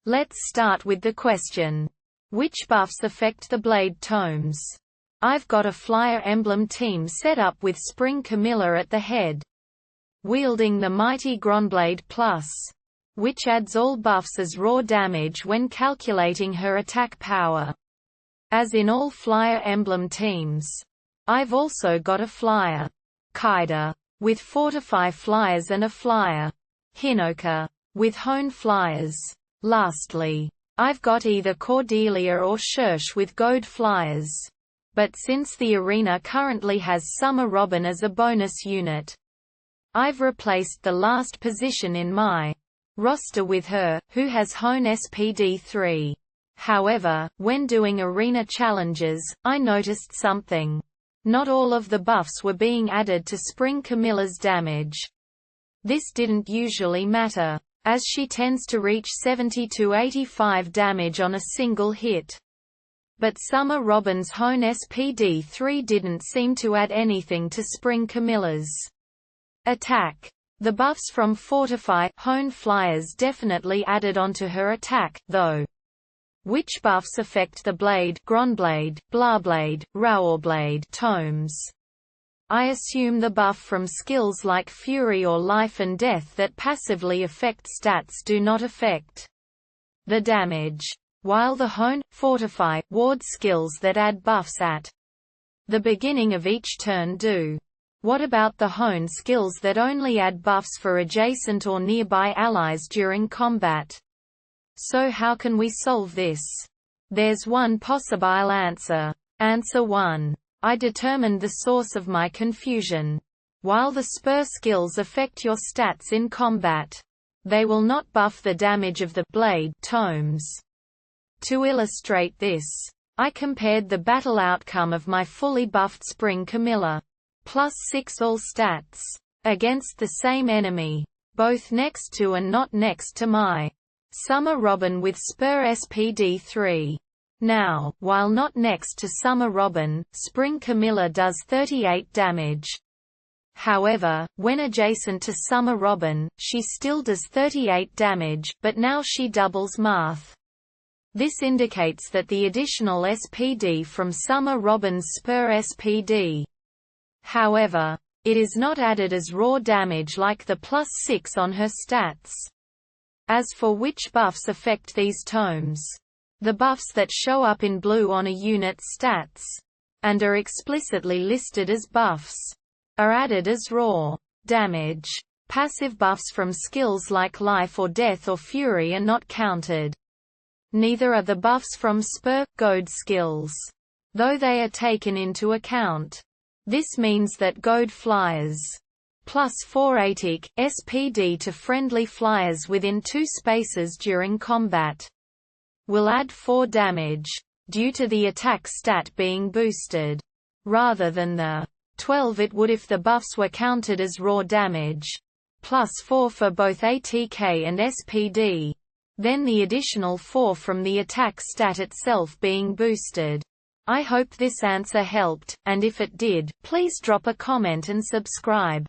Let's start with the question. Which buffs affect the Blade tomes? I've got a Flyer Emblem team set up with Spring Camilla at the head, wielding the mighty Gronblade Plus, which adds all buffs as raw damage when calculating her attack power. As in all Flyer Emblem teams, I've also got a Flyer Kaida with Fortify flyers and a Flyer Hinoka with Hone flyers. Lastly, I've got either Cordelia or Shersh with Goad flyers. But since the arena currently has Summer Robin as a bonus unit, I've replaced the last position in my roster with her, who has Hone SPD 3. However, when doing arena challenges, I noticed something. Not all of the buffs were being added to Spring Camilla's damage. This didn't usually matter, as she tends to reach 70 to 85 damage on a single hit. But Summer Robin's Hone SPD 3 didn't seem to add anything to Spring Camilla's attack. The buffs from Fortify Hone flyers definitely added onto her attack, though. Which buffs affect the Blade, Gronblade, Blahblade, Roarblade tomes? I assume the buff from skills like Fury or Life and Death that passively affect stats do not affect the damage, while the Hone, Fortify, Ward skills that add buffs at the beginning of each turn do. What about the Hone skills that only add buffs for adjacent or nearby allies during combat? So how can we solve this? There's one possible answer. Answer 1. I determined the source of my confusion. While the spur skills affect your stats in combat, they will not buff the damage of the Blade tomes. To illustrate this, I compared the battle outcome of my fully buffed Spring Camilla, +6 all stats, against the same enemy, both next to and not next to my Summer Robin with Spur SPD 3. Now, while not next to Summer Robin, Spring Camilla does 38 damage. However, when adjacent to Summer Robin, she still does 38 damage, but now she doubles math. This indicates that the additional SPD from Summer Robin's Spur SPD. However, it is not added as raw damage like the +6 on her stats. As for which buffs affect these tomes, the buffs that show up in blue on a unit's stats, and are explicitly listed as buffs, are added as raw damage. Passive buffs from skills like Life or Death or Fury are not counted. Neither are the buffs from Spur, Goad skills, though they are taken into account. This means that Goad flyers +4 ATIC, SPD to friendly flyers within 2 spaces during combat will add 4 damage, due to the attack stat being boosted, rather than the 12 it would if the buffs were counted as raw damage, +4 for both ATK and SPD, then the additional 4 from the attack stat itself being boosted. I hope this answer helped, and if it did, please drop a comment and subscribe.